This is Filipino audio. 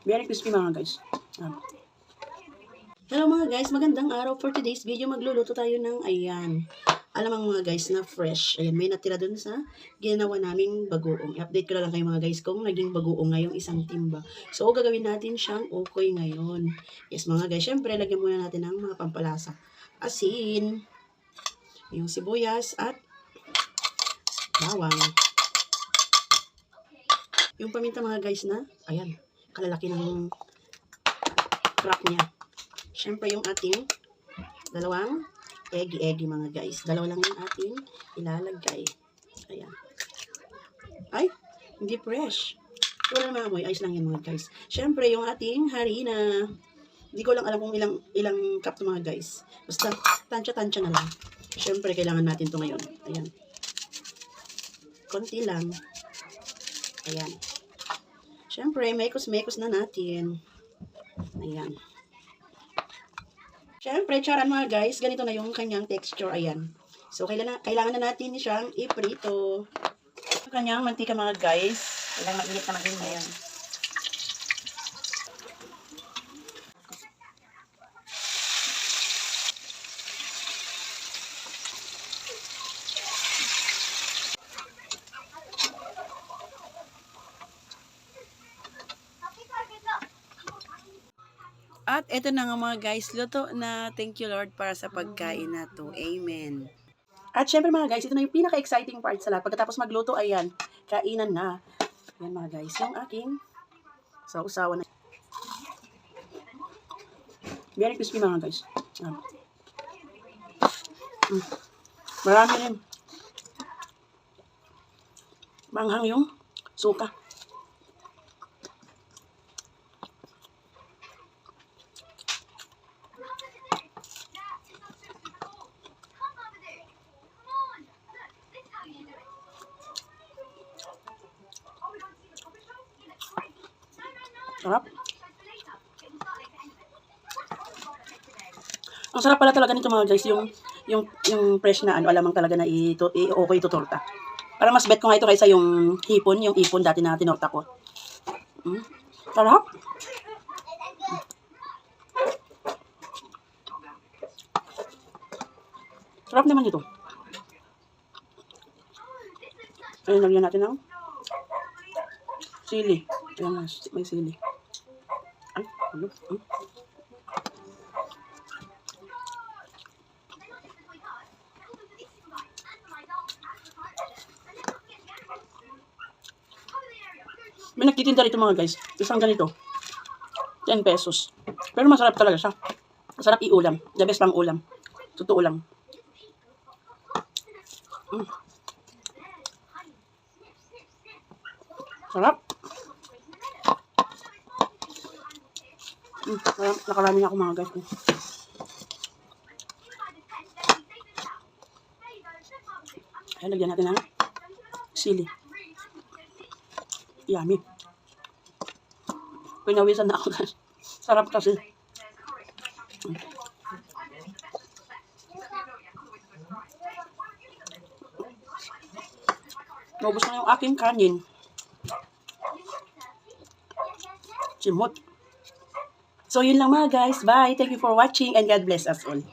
Very crispy mga guys. Hello mga guys, magandang araw. For today's video, magluluto tayo ng ayan. Alam mga guys na fresh. Ayan, may natira dun sa ginawa naming bagoong. I-update ko na lang kayo mga guys kung naging bagoong ngayong isang timba. So, gagawin natin siyang ukoy ngayon. Yes mga guys, syempre, lagyan muna natin ng mga pampalasa. Asin, yung sibuyas at bawang. Yung paminta mga guys na, ayan, kalalaki ng crack niya. Siyempre yung ating dalawang eggy mga guys. Dalawa lang yung ating ilalagay. Ayan. Ay, hindi fresh. Wala naman amoy. Ayos lang yan mga guys. Siyempre yung ating harina. Hindi ko lang alam kung ilang cup to mga guys. Basta tansya-tansya na lang. Siyempre kailangan natin to ngayon. Ayan. Konti lang. Ayan. Siyempre, mekos-mekos na natin. Ayan. Siyempre, charan mga guys, ganito na yung kanyang texture. Ayan. So, kailangan na natin siyang iprito. Yung kanyang mantika mga guys. Kailangan mainit na maging ngayon. At eto na nga mga guys, luto na. Thank you Lord para sa pagkain na to. Amen. At syempre mga guys, ito na yung pinaka-exciting part sa lahat. Pagkatapos magluto, ayan, kainan na. Ayan mga guys, yung aking sausawan na. Very crispy mga guys. Marami rin. Manghang yung suka. Sarap. Ang sarap pala talaga nito mga guys, yung fresh na alamang talaga na okay ito torta. Para mas bet ko nga ito kaysa yung ipon dati na tinorta ko. Sarap. Sarap naman ito. Ayun, lagyan natin ng sili. Ayan, may sili. Ay, ano? May nagtitinda rito mga guys. Isang ganito. 10 pesos. Pero masarap talaga siya. Masarap iulam. The best pang ulam. Totoo lang. Sarap. Nakarami na ako mga guys. Ayan, lagyan natin ng sili. Yummy. Pinawisan na ako guys. Sarap kasi. Naubos na yung aking kanin. Simot. So yun lang mga guys. Bye. Thank you for watching and God bless us all.